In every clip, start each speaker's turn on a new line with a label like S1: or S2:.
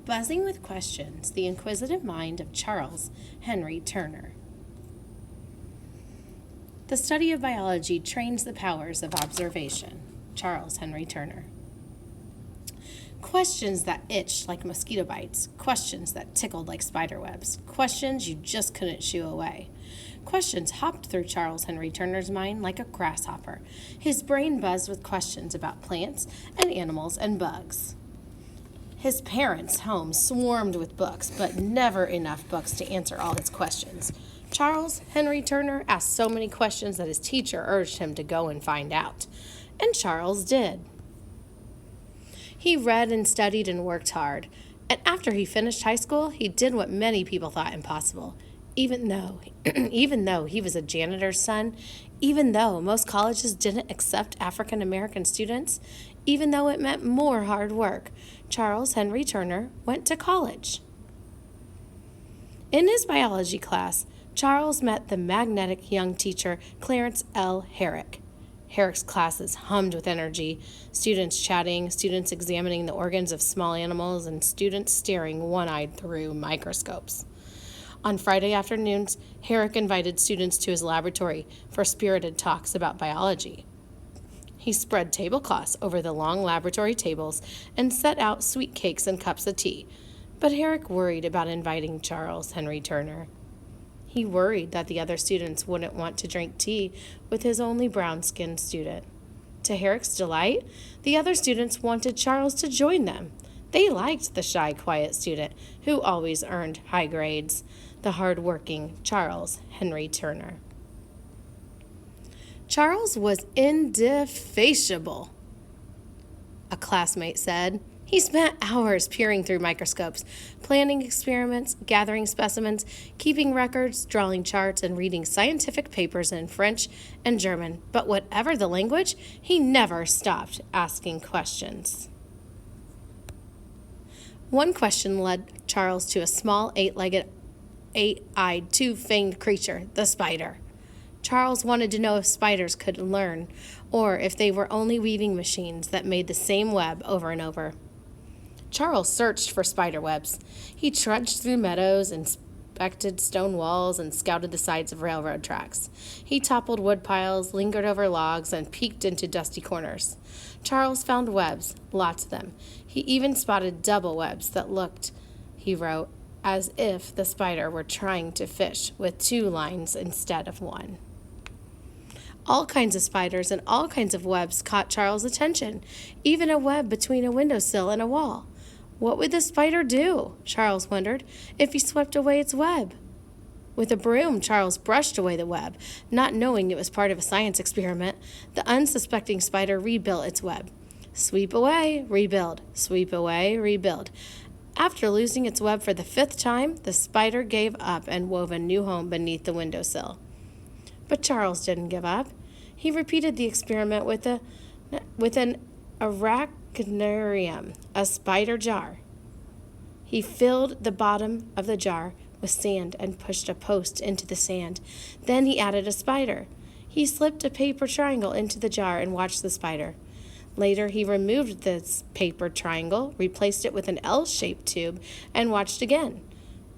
S1: Buzzing with Questions, The Inquisitive Mind of Charles Henry Turner. The study of biology trains the powers of observation. Charles Henry Turner. Questions that itched like mosquito bites. Questions that tickled like spider webs. Questions you just couldn't shoo away. Questions hopped through Charles Henry Turner's mind like a grasshopper. His brain buzzed with questions about plants and animals and bugs. His parents' home swarmed with books, but never enough books to answer all his questions. Charles Henry Turner asked so many questions that his teacher urged him to go and find out. And Charles did. He read and studied and worked hard. And after he finished high school, he did what many people thought impossible. Even though he was a janitor's son, even though most colleges didn't accept African American students, even though it meant more hard work, Charles Henry Turner went to college. In his biology class, Charles met the magnetic young teacher Clarence L. Herrick. Herrick's classes hummed with energy, students chatting, students examining the organs of small animals, and students staring one-eyed through microscopes. On Friday afternoons, Herrick invited students to his laboratory for spirited talks about biology. He spread tablecloths over the long laboratory tables and set out sweet cakes and cups of tea, but Herrick worried about inviting Charles Henry Turner. He worried that the other students wouldn't want to drink tea with his only brown-skinned student. To Herrick's delight, the other students wanted Charles to join them. They liked the shy, quiet student who always earned high grades, the hard-working Charles Henry Turner. Charles was indefatigable, a classmate said. He spent hours peering through microscopes, planning experiments, gathering specimens, keeping records, drawing charts, and reading scientific papers in French and German. But whatever the language, he never stopped asking questions. One question led Charles to a small eight-eyed, two-fanged creature, the spider. Charles wanted to know if spiders could learn, or if they were only weaving machines that made the same web over and over. Charles searched for spider webs. He trudged through meadows, inspected stone walls, and scouted the sides of railroad tracks. He toppled wood piles, lingered over logs, and peeked into dusty corners. Charles found webs, lots of them. He even spotted double webs that looked, he wrote, as if the spider were trying to fish with two lines instead of one. All kinds of spiders and all kinds of webs caught Charles' attention, even a web between a windowsill and a wall. What would the spider do, Charles wondered, if he swept away its web? With a broom, Charles brushed away the web, not knowing it was part of a science experiment. The unsuspecting spider rebuilt its web. Sweep away, rebuild. Sweep away, rebuild. After losing its web for the 5th time, the spider gave up and wove a new home beneath the windowsill. But Charles didn't give up. He repeated the experiment with an arachidarium, a spider jar. He filled the bottom of the jar with sand and pushed a post into the sand. Then he added a spider. He slipped a paper triangle into the jar and watched the spider. Later, he removed this paper triangle, replaced it with an L-shaped tube, and watched again.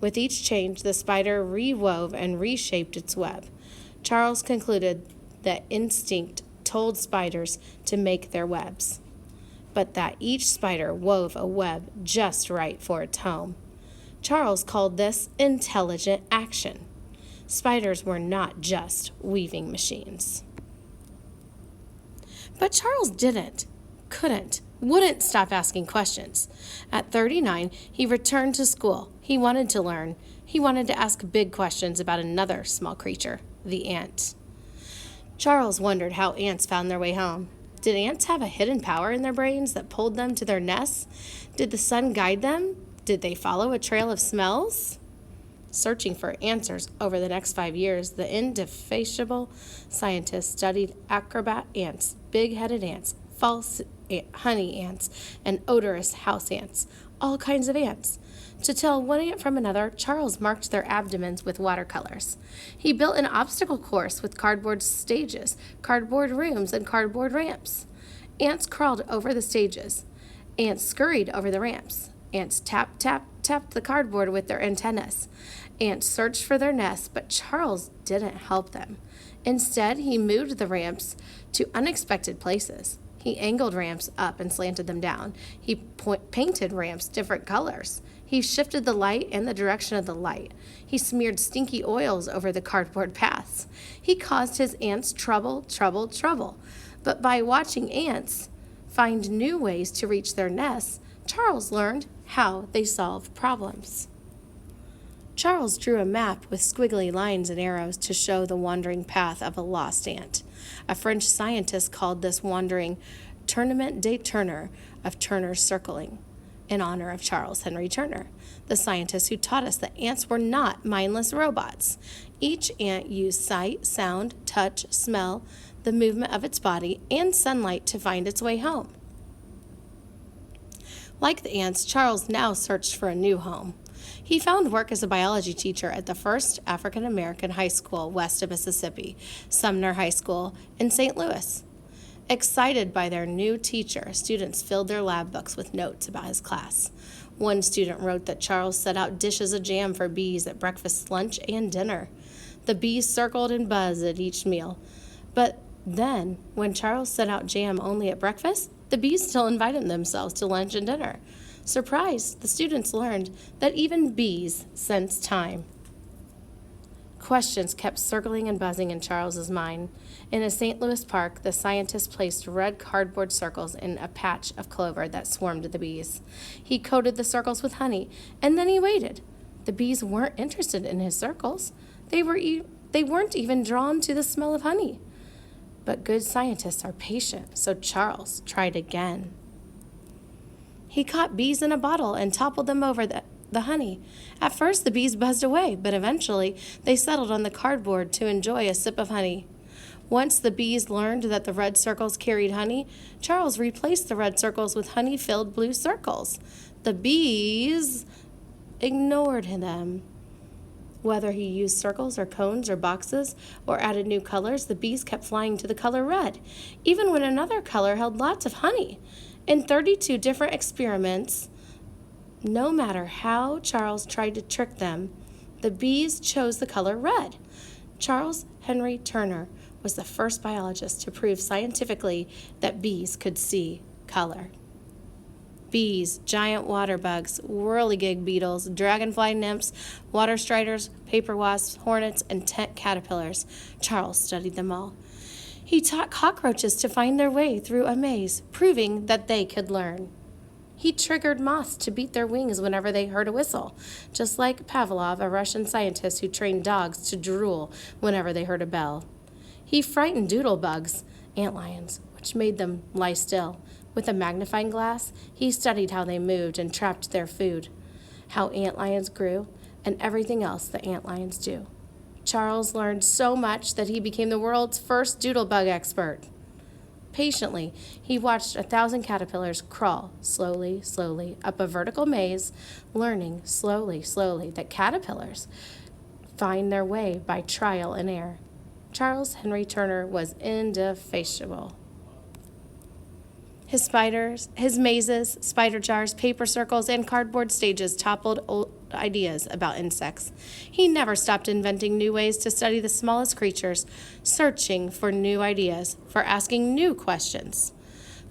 S1: With each change, the spider rewove and reshaped its web. Charles concluded that instinct told spiders to make their webs, but that each spider wove a web just right for its home. Charles called this intelligent action. Spiders were not just weaving machines. But Charles wouldn't stop asking questions. At 39, he returned to school. He wanted to learn. He wanted to ask big questions about another small creature, the ant. Charles wondered how ants found their way home. Did ants have a hidden power in their brains that pulled them to their nests? Did the sun guide them? Did they follow a trail of smells? Searching for answers over the next 5 years, the indefatigable scientist studied acrobat ants, big-headed ants, false honey ants, and odorous house ants, all kinds of ants. To tell one ant from another, Charles marked their abdomens with watercolors. He built an obstacle course with cardboard stages, cardboard rooms, and cardboard ramps. Ants crawled over the stages. Ants scurried over the ramps. Ants tap, tap, tapped the cardboard with their antennas. Ants searched for their nests, but Charles didn't help them. Instead, he moved the ramps to unexpected places. He angled ramps up and slanted them down. He painted ramps different colors. He shifted the light and the direction of the light. He smeared stinky oils over the cardboard paths. He caused his ants trouble, trouble, trouble. But by watching ants find new ways to reach their nests, Charles learned how they solve problems. Charles drew a map with squiggly lines and arrows to show the wandering path of a lost ant. A French scientist called this wandering Tournement de Turner, of Turner's circling, in honor of Charles Henry Turner, the scientist who taught us that ants were not mindless robots. Each ant used sight, sound, touch, smell, the movement of its body, and sunlight to find its way home. Like the ants, Charles now searched for a new home. He found work as a biology teacher at the first African American high school west of Mississippi, Sumner High School in St. Louis. Excited by their new teacher, students filled their lab books with notes about his class. One student wrote that Charles set out dishes of jam for bees at breakfast, lunch, and dinner. The bees circled and buzzed at each meal. But then, when Charles set out jam only at breakfast, the bees still invited themselves to lunch and dinner. Surprised, the students learned that even bees sense time. Questions kept circling and buzzing in Charles's mind. In a St. Louis park, the scientist placed red cardboard circles in a patch of clover that swarmed the bees. He coated the circles with honey, and then he waited. The bees weren't interested in his circles. They weren't even drawn to the smell of honey. But good scientists are patient, so Charles tried again. He caught bees in a bottle and toppled them over the honey. At first, the bees buzzed away, but eventually they settled on the cardboard to enjoy a sip of honey. Once the bees learned that the red circles carried honey, Charles replaced the red circles with honey-filled blue circles. The bees ignored them. Whether he used circles or cones or boxes or added new colors, the bees kept flying to the color red, even when another color held lots of honey. In 32 different experiments, no matter how Charles tried to trick them, the bees chose the color red. Charles Henry Turner was the first biologist to prove scientifically that bees could see color. Bees, giant water bugs, whirligig beetles, dragonfly nymphs, water striders, paper wasps, hornets, and tent caterpillars. Charles studied them all. He taught cockroaches to find their way through a maze, proving that they could learn. He triggered moths to beat their wings whenever they heard a whistle, just like Pavlov, a Russian scientist who trained dogs to drool whenever they heard a bell. He frightened doodlebugs, antlions, which made them lie still. With a magnifying glass, he studied how they moved and trapped their food, how antlions grew, and everything else that antlions do. Charles learned so much that he became the world's first doodlebug expert. Patiently, he watched 1,000 caterpillars crawl slowly, slowly up a vertical maze, learning slowly, slowly that caterpillars find their way by trial and error. Charles Henry Turner was indefatigable. His spiders, his mazes, spider jars, paper circles, and cardboard stages toppled old ideas about insects. He never stopped inventing new ways to study the smallest creatures, searching for new ideas, for asking new questions.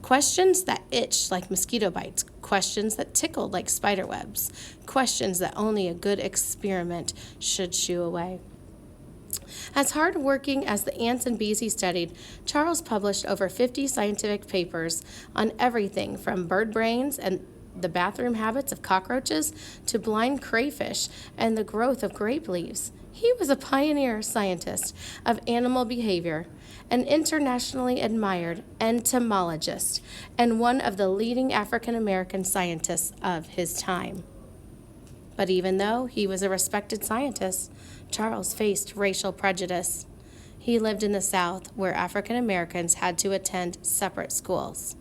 S1: Questions that itched like mosquito bites, questions that tickled like spider webs, questions that only a good experiment should shoo away. As hard-working as the ants and bees he studied, Charles published over 50 scientific papers on everything from bird brains and the bathroom habits of cockroaches to blind crayfish and the growth of grape leaves. He was a pioneer scientist of animal behavior, an internationally admired entomologist, and one of the leading African American scientists of his time. But even though he was a respected scientist, Charles faced racial prejudice. He lived in the South, where African Americans had to attend separate schools,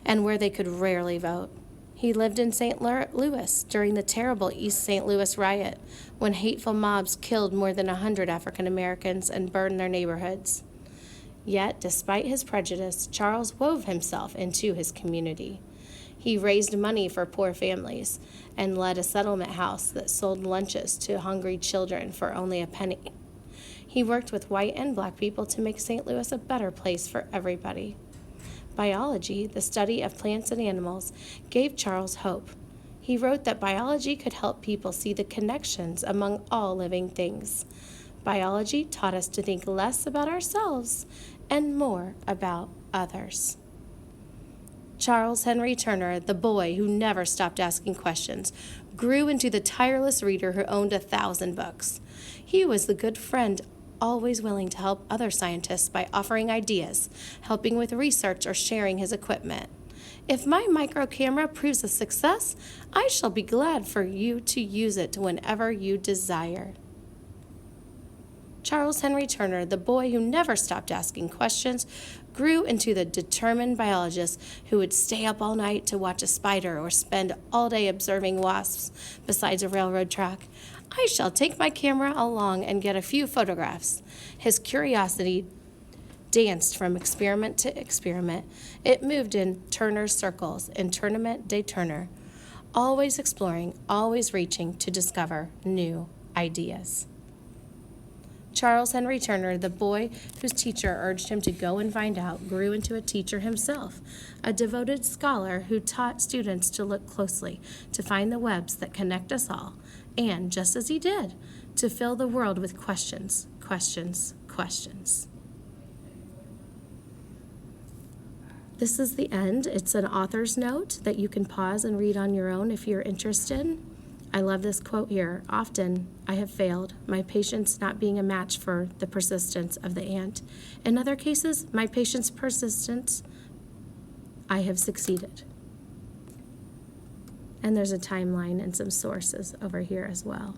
S1: and where they could rarely vote. He lived in St. Louis during the terrible East St. Louis riot, when hateful mobs killed more than 100 African Americans and burned their neighborhoods. Yet, despite his prejudice, Charles wove himself into his community. He raised money for poor families and led a settlement house that sold lunches to hungry children for only a penny. He worked with white and black people to make St. Louis a better place for everybody. Biology, the study of plants and animals, gave Charles hope. He wrote that biology could help people see the connections among all living things. Biology taught us to think less about ourselves and more about others. Charles Henry Turner, the boy who never stopped asking questions, grew into the tireless reader who owned 1,000 books. He was the good friend always willing to help other scientists by offering ideas, helping with research, or sharing his equipment. If my micro camera proves a success, I shall be glad for you to use it whenever you desire. Charles Henry Turner, the boy who never stopped asking questions, grew into the determined biologist who would stay up all night to watch a spider or spend all day observing wasps beside a railroad track. I shall take my camera along and get a few photographs. His curiosity danced from experiment to experiment. It moved in Turner's circles, in Tournament de Turner, always exploring, always reaching to discover new ideas. Charles Henry Turner, the boy whose teacher urged him to go and find out, grew into a teacher himself, a devoted scholar who taught students to look closely, to find the webs that connect us all, and, just as he did, to fill the world with questions, questions, questions. This is the end. It's an author's note that you can pause and read on your own if you're interested. I love this quote here. Often I have failed, my patience not being a match for the persistence of the ant. In other cases, my patience persistence, I have succeeded. And there's a timeline and some sources over here as well.